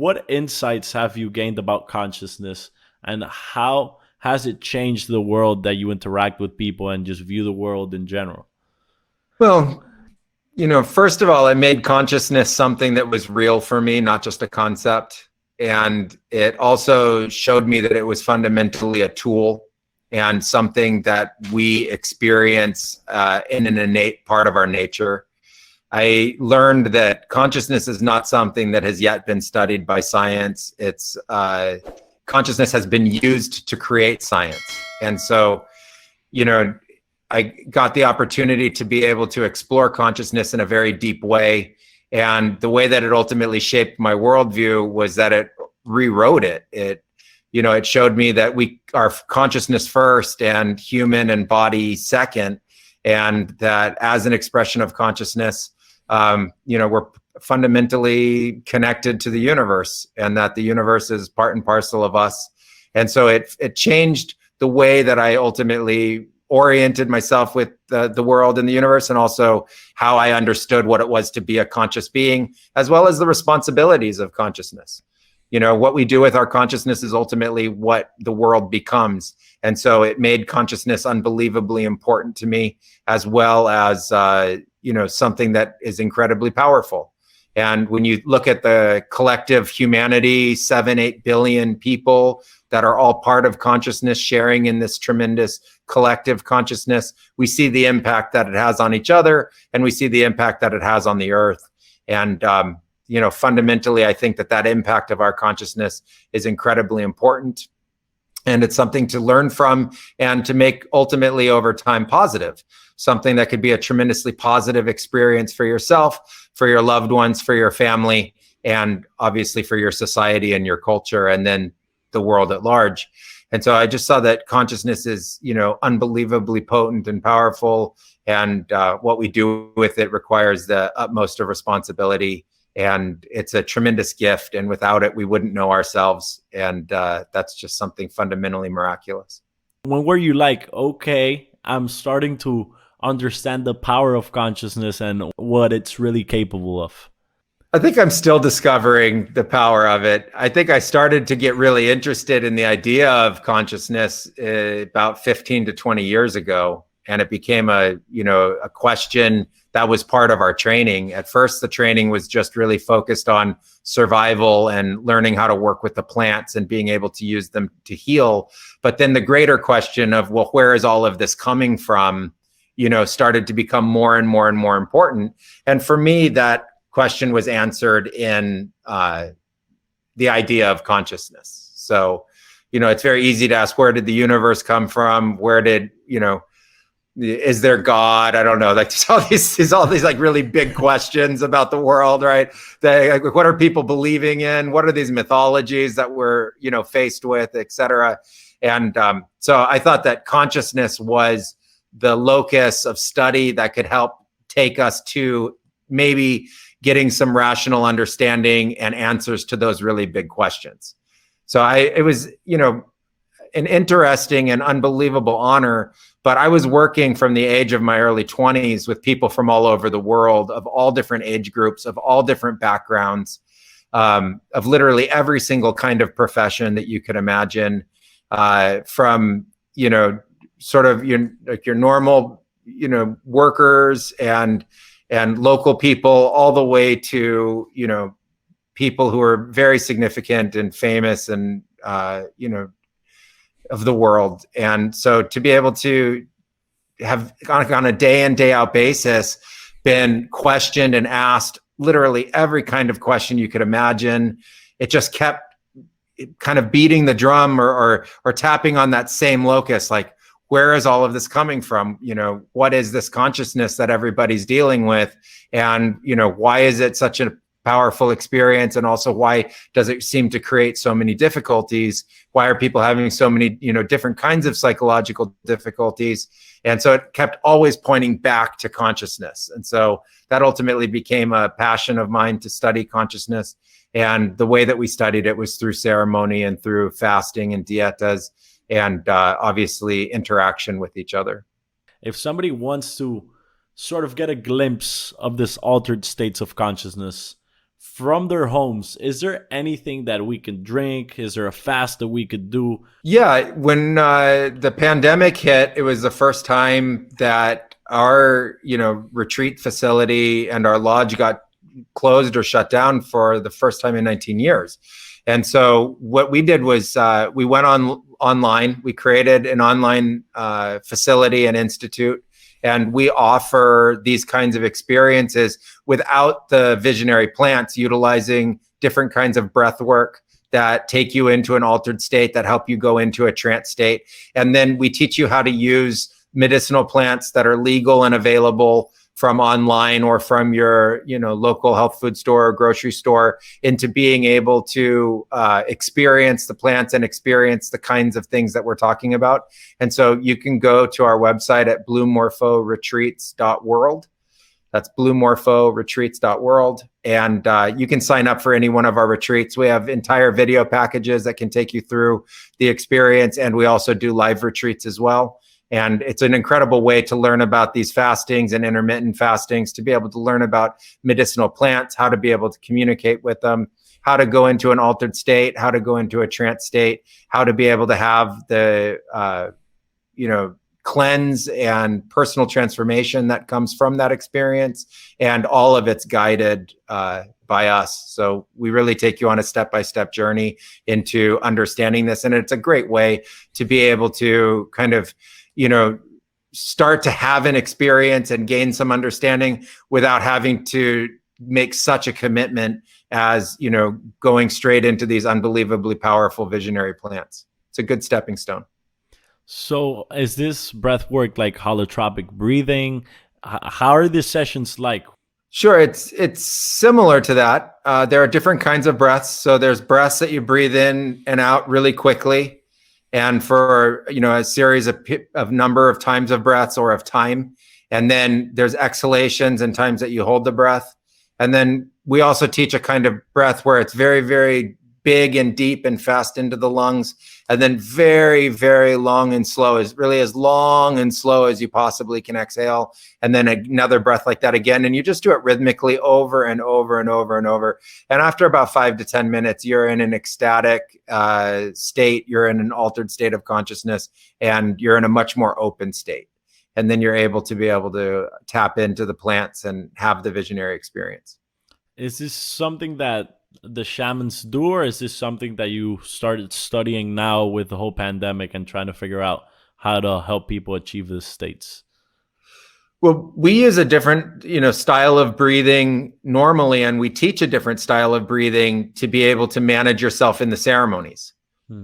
what insights have you gained about consciousness, and how has it changed the world that you interact with people and just view the world in general? Well, first of all, I made consciousness something that was real for me, not just a concept. And it also showed me that it was fundamentally a tool and something that we experience in an innate part of our nature. I learned that consciousness is not something that has yet been studied by science. It's consciousness has been used to create science. And so, you know, I got the opportunity to be able to explore consciousness in a very deep way. And the way that it ultimately shaped my worldview was that it rewrote it. It showed me that we are consciousness first and human and body second. And that as an expression of consciousness, we're fundamentally connected to the universe, and that the universe is part and parcel of us. And so it changed the way that I ultimately oriented myself with the world and the universe, and also how I understood what it was to be a conscious being, as well as the responsibilities of consciousness. What we do with our consciousness is ultimately what the world becomes. And so it made consciousness unbelievably important to me, as well as, something that is incredibly powerful. And when you look at the collective humanity, 7-8 billion people that are all part of consciousness, sharing in this tremendous collective consciousness, we see the impact that it has on each other, and we see the impact that it has on the earth. And, fundamentally, I think that impact of our consciousness is incredibly important. And it's something to learn from and to make ultimately over time positive, something that could be a tremendously positive experience for yourself, for your loved ones, for your family, and obviously for your society and your culture, and then the world at large. And so I just saw that consciousness is, unbelievably potent and powerful. And what we do with it requires the utmost of responsibility. And it's a tremendous gift. And without it, we wouldn't know ourselves. And that's just something fundamentally miraculous. When were you like, okay, I'm starting to understand the power of consciousness and what it's really capable of? I think I'm still discovering the power of it. I think I started to get really interested in the idea of consciousness about 15 to 20 years ago. And it became a question that was part of our training. At first, the training was just really focused on survival and learning how to work with the plants and being able to use them to heal. But then the greater question of, well, where is all of this coming from, started to become more and more and more important. And for me, that question was answered in the idea of consciousness. So, it's very easy to ask, where did the universe come from? Where did, is there God? I don't know. Like there's all these like really big questions about the world, right? What are people believing in? What are these mythologies that we're, faced with, et cetera? And so I thought that consciousness was the locus of study that could help take us to maybe getting some rational understanding and answers to those really big questions. So it was, an interesting and unbelievable honor. But I was working from the age of my early 20s with people from all over the world, of all different age groups, of all different backgrounds, of literally every single kind of profession that you could imagine, from, sort of your normal, workers and local people, all the way to, people who are very significant and famous and, of the world. And so to be able to have on a day in, day out basis been questioned and asked literally every kind of question you could imagine, it just kept kind of beating the drum or tapping on that same locus, like, where is all of this coming from? What is this consciousness that everybody's dealing with? And, why is it such a powerful experience? And also, why does it seem to create so many difficulties? Why are people having so many, different kinds of psychological difficulties? And so it kept always pointing back to consciousness. And so that ultimately became a passion of mine to study consciousness. And the way that we studied it was through ceremony and through fasting and dietas, and obviously interaction with each other. If somebody wants to sort of get a glimpse of this altered states of consciousness from their homes, is there anything that we can drink? Is there a fast that we could do? Yeah, when the pandemic hit, it was the first time that our, retreat facility and our lodge got closed or shut down for the first time in 19 years. And so what we did was we went online. We created an online facility and institute, and we offer these kinds of experiences without the visionary plants, utilizing different kinds of breath work that take you into an altered state, that help you go into a trance state. And then we teach you how to use medicinal plants that are legal and available from online or from your local health food store or grocery store, into being able to experience the plants and experience the kinds of things that we're talking about. And so you can go to our website at bluemorphoretreats.world. That's bluemorphoretreats.world. And you can sign up for any one of our retreats. We have entire video packages that can take you through the experience. And we also do live retreats as well. And it's an incredible way to learn about these fastings and intermittent fastings, to be able to learn about medicinal plants, how to be able to communicate with them, how to go into an altered state, how to go into a trance state, how to be able to have the, cleanse and personal transformation that comes from that experience. And all of it's guided by us. So we really take you on a step-by-step journey into understanding this. And it's a great way to be able to kind of, start to have an experience and gain some understanding without having to make such a commitment as, going straight into these unbelievably powerful visionary plants. It's a good stepping stone. So is this breath work like holotropic breathing? How are these sessions like? Sure, it's similar to that. There are different kinds of breaths. So there's breaths that you breathe in and out really quickly, and for a series of number of times of breaths or of time. And then there's exhalations and times that you hold the breath. And then we also teach a kind of breath where it's very, very big and deep and fast into the lungs, and then very, very long and slow, is really as long and slow as you possibly can exhale. And then another breath like that again. And you just do it rhythmically over and over and over and over. And after about 5 to 10 minutes, you're in an ecstatic state. You're in an altered state of consciousness, and you're in a much more open state. And then you're able to tap into the plants and have the visionary experience. Is this something that the shamans do, or is this something that you started studying now with the whole pandemic and trying to figure out how to help people achieve these states? Well, we use a different, style of breathing normally, and we teach a different style of breathing to be able to manage yourself in the ceremonies.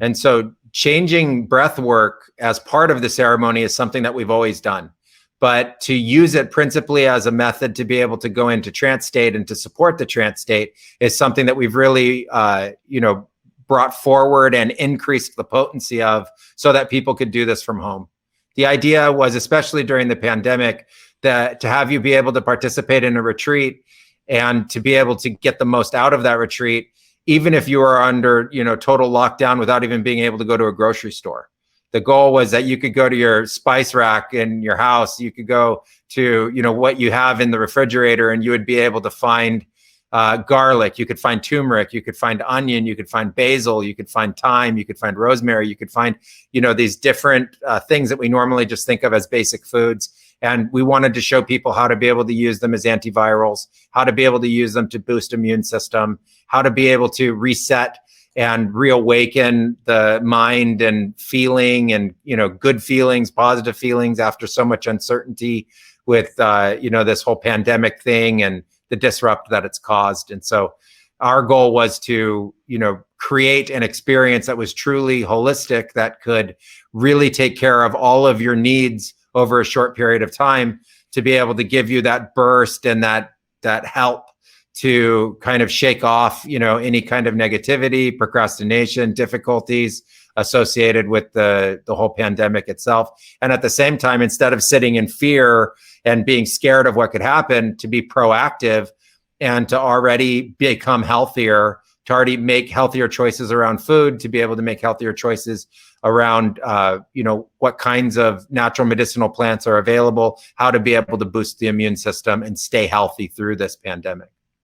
And so changing breath work as part of the ceremony is something that we've always done. But to use it principally as a method to be able to go into trance state and to support the trance state is something that we've really, brought forward and increased the potency of, so that people could do this from home. The idea was, especially during the pandemic, that to have you be able to participate in a retreat and to be able to get the most out of that retreat, even if you are under, total lockdown without even being able to go to a grocery store. The goal was that you could go to your spice rack in your house. You could go to, what you have in the refrigerator, and you would be able to find garlic. You could find turmeric. You could find onion. You could find basil. You could find thyme. You could find rosemary. You could find, these different things that we normally just think of as basic foods. And we wanted to show people how to be able to use them as antivirals, how to be able to use them to boost immune system, how to be able to reset and reawaken the mind and feeling and, good feelings, positive feelings after so much uncertainty with, this whole pandemic thing and the disrupt that it's caused. And so our goal was to, create an experience that was truly holistic, that could really take care of all of your needs over a short period of time, to be able to give you that burst and that help to kind of shake off, any kind of negativity, procrastination, difficulties associated with the whole pandemic itself. And at the same time, instead of sitting in fear and being scared of what could happen, to be proactive and to already become healthier, to already make healthier choices around food, to be able to make healthier choices around, what kinds of natural medicinal plants are available, how to be able to boost the immune system and stay healthy through this pandemic.